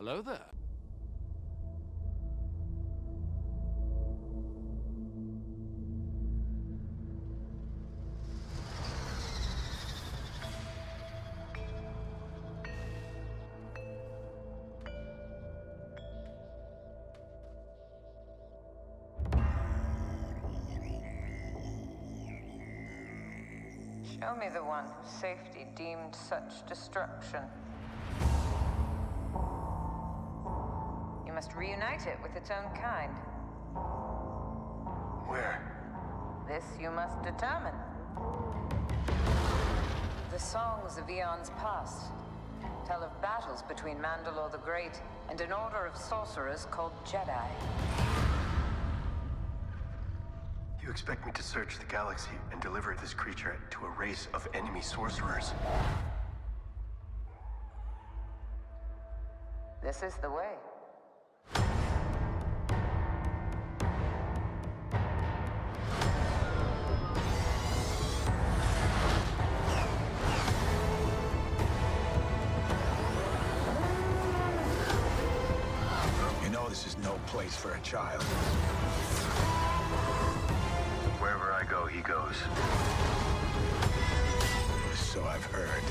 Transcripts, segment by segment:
Hello there. Show me the one whose safety deemed such destruction. You must reunite it with its own kind. Where? This you must determine. The songs of eons past tell of battles between Mandalore the Great and an order of sorcerers called Jedi. You expect me to search the galaxy and deliver this creature to a race of enemy sorcerers? This is the way. You know this is no place for a child. Wherever I go, he goes. So I've heard.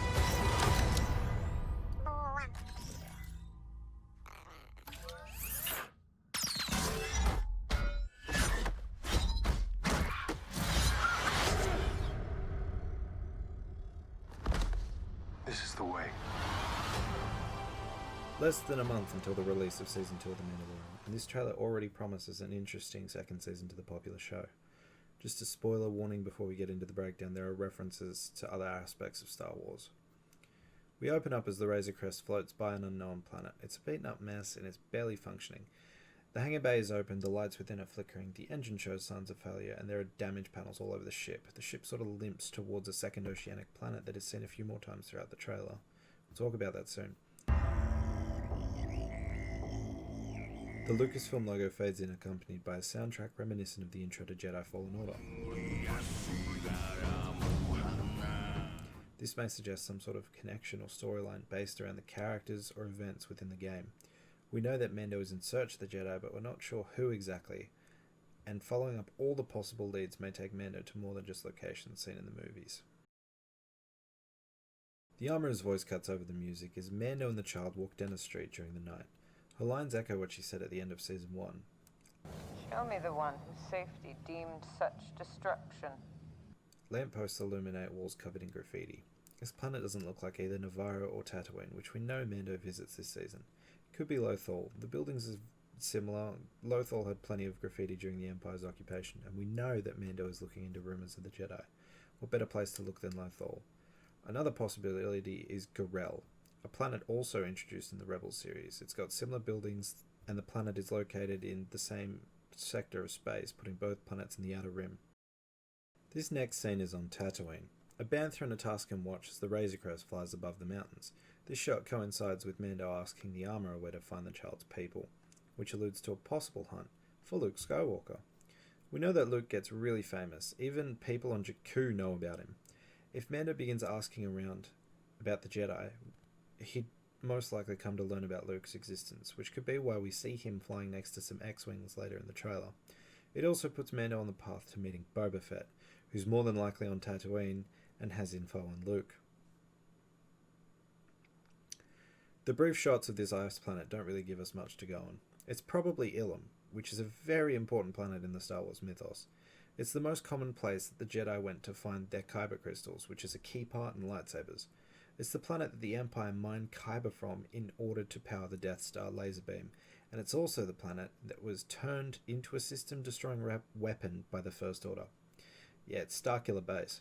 This is the way. Less than a month until the release of Season 2 of The Mandalorian, and this trailer already promises an interesting second season to the popular show. Just a spoiler warning before we get into the breakdown, there are references to other aspects of Star Wars. We open up as the Razor Crest floats by an unknown planet. It's a beaten up mess and it's barely functioning. The hangar bay is open, the lights within are flickering, the engine shows signs of failure, and there are damage panels all over the ship. The ship sort of limps towards a second oceanic planet that is seen a few more times throughout the trailer. We'll talk about that soon. The Lucasfilm logo fades in, accompanied by a soundtrack reminiscent of the intro to Jedi Fallen Order. This may suggest some sort of connection or storyline based around the characters or events within the game. We know that Mando is in search of the Jedi, but we're not sure who exactly, and following up all the possible leads may take Mando to more than just locations seen in the movies. The armorer's voice cuts over the music as Mando and the child walk down a street during the night. Her lines echo what she said at the end of Season 1. Show me the one whose safety deemed such destruction. Lampposts illuminate walls covered in graffiti. This planet doesn't look like either Navarro or Tatooine, which we know Mando visits this season. It could be Lothal. The buildings are similar. Lothal had plenty of graffiti during the Empire's occupation, and we know that Mando is looking into rumours of the Jedi. What better place to look than Lothal? Another possibility is Gorel, a planet also introduced in the Rebels series. It's got similar buildings, and the planet is located in the same sector of space, putting both planets in the outer rim. This next scene is on Tatooine. A bantha and a Tusken watch as the Razor Crest flies above the mountains. This shot coincides with Mando asking the armourer where to find the child's people, which alludes to a possible hunt for Luke Skywalker. We know that Luke gets really famous. Even people on Jakku know about him. If Mando begins asking around about the Jedi, he'd most likely come to learn about Luke's existence, which could be why we see him flying next to some X-Wings later in the trailer. It also puts Mando on the path to meeting Boba Fett, who's more than likely on Tatooine and has info on Luke. The brief shots of this ice planet don't really give us much to go on. It's probably Ilum, which is a very important planet in the Star Wars mythos. It's the most common place that the Jedi went to find their Kyber crystals, which is a key part in lightsabers. It's the planet that the Empire mined Kyber from in order to power the Death Star laser beam, and it's also the planet that was turned into a system-destroying weapon by the First Order. Yeah, it's Starkiller Base.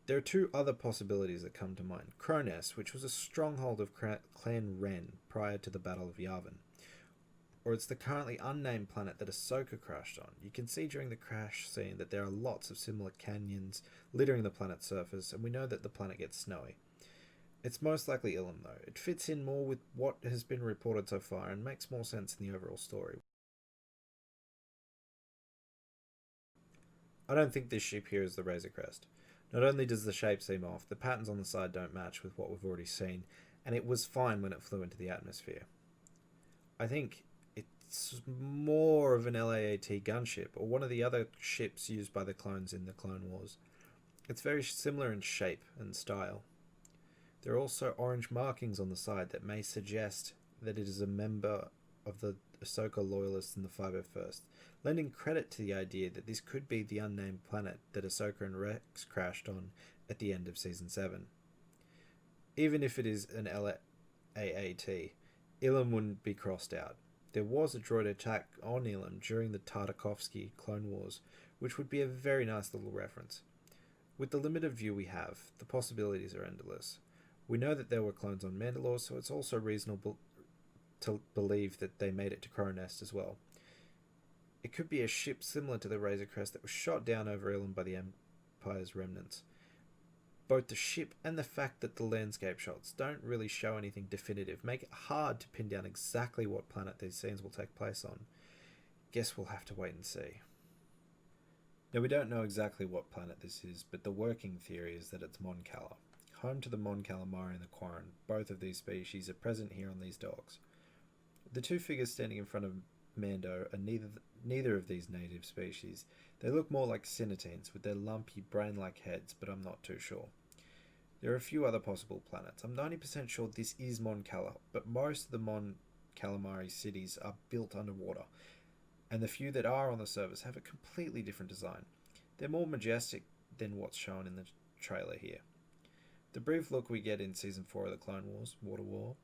There are two other possibilities that come to mind. Kroness, which was a stronghold of Clan Ren prior to the Battle of Yavin. Or it's the currently unnamed planet that Ahsoka crashed on. You can see during the crash scene that there are lots of similar canyons littering the planet's surface, and we know that the planet gets snowy. It's most likely Ilum though. It fits in more with what has been reported so far and makes more sense in the overall story. I don't think this ship here is the Razor Crest. Not only does the shape seem off, the patterns on the side don't match with what we've already seen, and it was fine when it flew into the atmosphere. I think it's more of an LAAT gunship, or one of the other ships used by the clones in the Clone Wars. It's very similar in shape and style. There are also orange markings on the side that may suggest that it is a member of the Ahsoka loyalists in the 501st, lending credit to the idea that this could be the unnamed planet that Ahsoka and Rex crashed on at the end of Season 7. Even if it is an LAAT, Ilum wouldn't be crossed out. There was a droid attack on Ilum during the Tartakovsky Clone Wars, which would be a very nice little reference. With the limited view we have, the possibilities are endless. We know that there were clones on Mandalore, so it's also reasonable to believe that they made it to Coronest as well. It could be a ship similar to the Razor Crest that was shot down over Ilum by the Empire's remnants. Both the ship and the fact that the landscape shots don't really show anything definitive make it hard to pin down exactly what planet these scenes will take place on. Guess we'll have to wait and see. Now, we don't know exactly what planet this is, but the working theory is that it's Mon Cala, home to the Mon Calamari and the Quarren. Both of these species are present here on these dogs. The two figures standing in front of Mando are neither of these native species. They look more like Cinnitines with their lumpy, brain-like heads, but I'm not too sure. There are a few other possible planets. I'm 90% sure this is Mon Cala, but most of the Mon Calamari cities are built underwater, and the few that are on the surface have a completely different design. They're more majestic than what's shown in the trailer here. The brief look we get in Season 4 of the Clone Wars, Water War,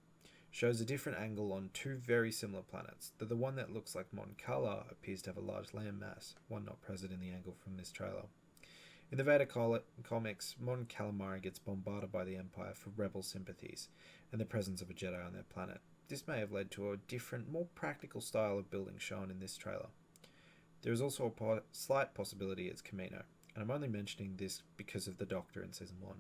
shows a different angle on two very similar planets, though the one that looks like Mon Cala appears to have a large land mass, one not present in the angle from this trailer. In the Vader comics, Mon Calamari gets bombarded by the Empire for rebel sympathies and the presence of a Jedi on their planet. This may have led to a different, more practical style of building shown in this trailer. There is also a slight possibility it's Kamino, and I'm only mentioning this because of the Doctor in Season 1.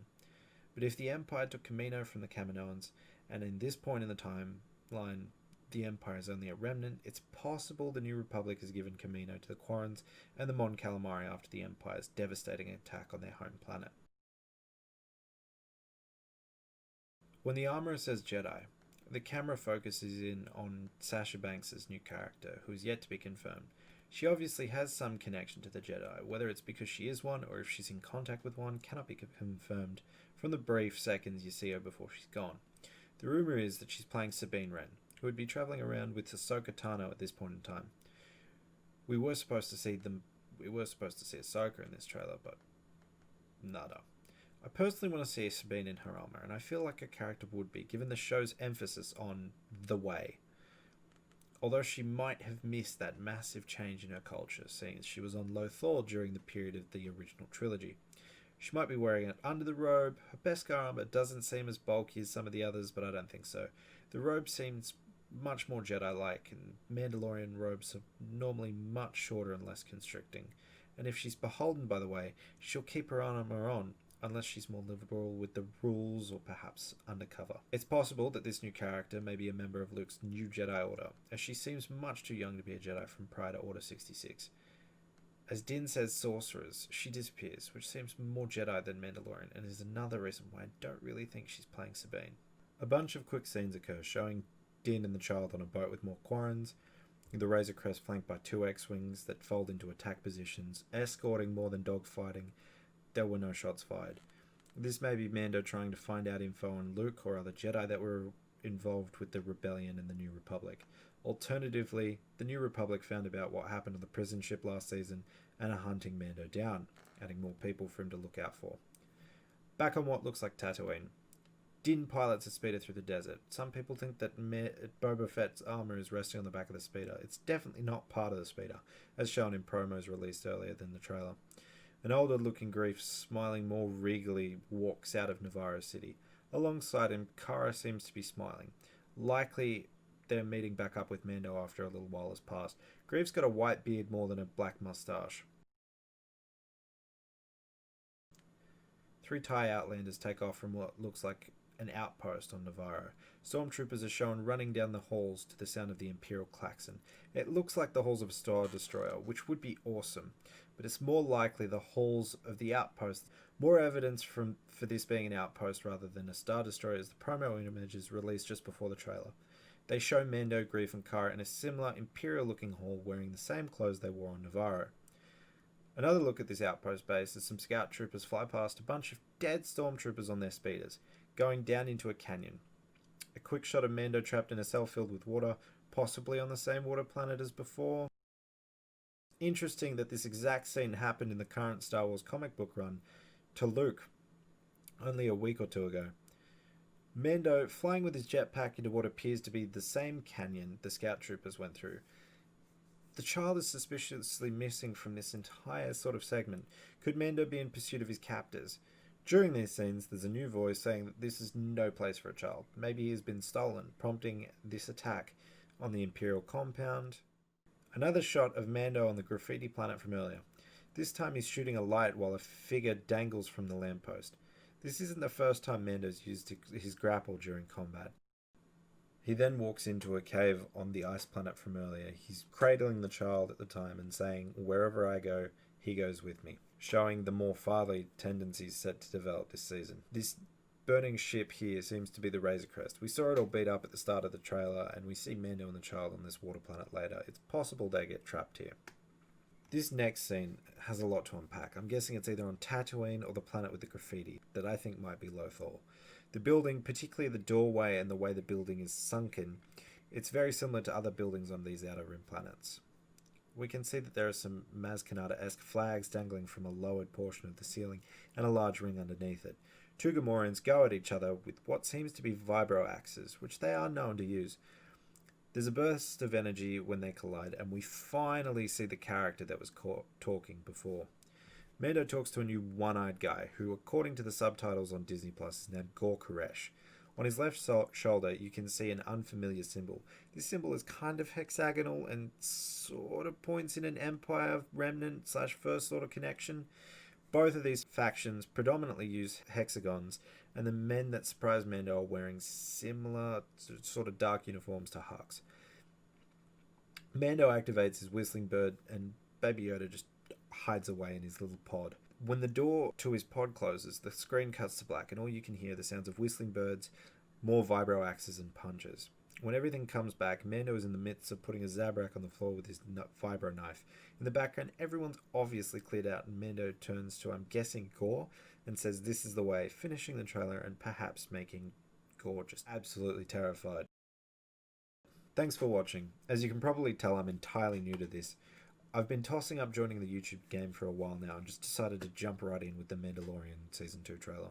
But if the Empire took Kamino from the Kaminoans, and in this point in the timeline the Empire is only a remnant, it's possible the New Republic has given Kamino to the Quarrens and the Mon Calamari after the Empire's devastating attack on their home planet. When the armorer says Jedi, the camera focuses in on Sasha Banks' new character, who is yet to be confirmed. She obviously has some connection to the Jedi, whether it's because she is one or if she's in contact with one cannot be confirmed from the brief seconds you see her before she's gone. The rumour is that she's playing Sabine Wren, who would be travelling around with Ahsoka Tano at this point in time. We were supposed to see Ahsoka in this trailer, but nada. I personally want to see Sabine in her armour, and I feel like a character would be, given the show's emphasis on the way. Although she might have missed that massive change in her culture, seeing as she was on Lothal during the period of the original trilogy. She might be wearing it under the robe. Her Beskar armor doesn't seem as bulky as some of the others, but I don't think so. The robe seems much more Jedi-like, and Mandalorian robes are normally much shorter and less constricting. And if she's beholden by the way, she'll keep her armor on, unless she's more liberal with the rules or perhaps undercover. It's possible that this new character may be a member of Luke's new Jedi Order, as she seems much too young to be a Jedi from prior to Order 66. As Din says sorcerers, she disappears, which seems more Jedi than Mandalorian, and is another reason why I don't really think she's playing Sabine. A bunch of quick scenes occur, showing Din and the child on a boat with more Quarrens, the Razor Crest flanked by two X-Wings that fold into attack positions, escorting more than dogfighting. There were no shots fired. This may be Mando trying to find out info on Luke or other Jedi that were involved with the Rebellion and the New Republic. Alternatively, the New Republic found about what happened on the prison ship last season and are hunting Mando down, adding more people for him to look out for. Back on what looks like Tatooine. Din pilots a speeder through the desert. Some people think that Boba Fett's armor is resting on the back of the speeder. It's definitely not part of the speeder, as shown in promos released earlier than the trailer. An older-looking Grief, smiling more regally, walks out of Navarro City. Alongside him, Kara seems to be smiling. Likely they're meeting back up with Mando after a little while has passed. Grief's got a white beard more than a black moustache. 3 TIE Outlanders take off from what looks like an outpost on Navarro. Stormtroopers are shown running down the halls to the sound of the Imperial klaxon. It looks like the halls of a Star Destroyer, which would be awesome, but it's more likely the halls of the outpost. More evidence for this being an outpost rather than a Star Destroyer is the promo images released just before the trailer. They show Mando, Greef, and Cara in a similar Imperial-looking hall wearing the same clothes they wore on Navarro. Another look at this outpost base as some scout troopers fly past a bunch of dead stormtroopers on their speeders, going down into a canyon. A quick shot of Mando trapped in a cell filled with water, possibly on the same water planet as before. Interesting that this exact scene happened in the current Star Wars comic book run to Luke only a week or two ago. Mando flying with his jetpack into what appears to be the same canyon the scout troopers went through. The child is suspiciously missing from this entire sort of segment. Could Mando be in pursuit of his captors? During these scenes, there's a new voice saying that this is no place for a child. Maybe he has been stolen, prompting this attack on the Imperial compound. Another shot of Mando on the graffiti planet from earlier. This time he's shooting a light while a figure dangles from the lamppost. This isn't the first time Mando's used his grapple during combat. He then walks into a cave on the ice planet from earlier. He's cradling the child at the time and saying, "Wherever I go, he goes with me," showing the more fatherly tendencies set to develop this season. This burning ship here seems to be the Razor Crest. We saw it all beat up at the start of the trailer, and we see Mando and the child on this water planet later. It's possible they get trapped here. This next scene has a lot to unpack. I'm guessing it's either on Tatooine or the planet with the graffiti that I think might be Lothal. The building, particularly the doorway and the way the building is sunken, it's very similar to other buildings on these Outer Rim planets. We can see that there are some Maz Kanata-esque flags dangling from a lowered portion of the ceiling and a large ring underneath it. Two Gamorreans go at each other with what seems to be vibro axes, which they are known to use. There's a burst of energy when they collide, and we finally see the character that was talking before. Mando talks to a new one-eyed guy, who according to the subtitles on Disney Plus is named Gor Koresh. On his left shoulder you can see an unfamiliar symbol. This symbol is kind of hexagonal and sort of points in an Empire remnant / First Order connection. Both of these factions predominantly use hexagons, and the men that surprise Mando are wearing similar sort of dark uniforms to Hux. Mando activates his whistling bird, and Baby Yoda just hides away in his little pod. When the door to his pod closes, the screen cuts to black, and all you can hear are the sounds of whistling birds, more vibro axes, and punches. When everything comes back, Mando is in the midst of putting a Zabrak on the floor with his vibro knife. In the background, everyone's obviously cleared out, and Mando turns to, I'm guessing, Gor, and says this is the way, finishing the trailer and perhaps making Gor just absolutely terrified. Thanks for watching. As you can probably tell, I'm entirely new to this. I've been tossing up joining the YouTube game for a while now and just decided to jump right in with the Mandalorian Season 2 trailer.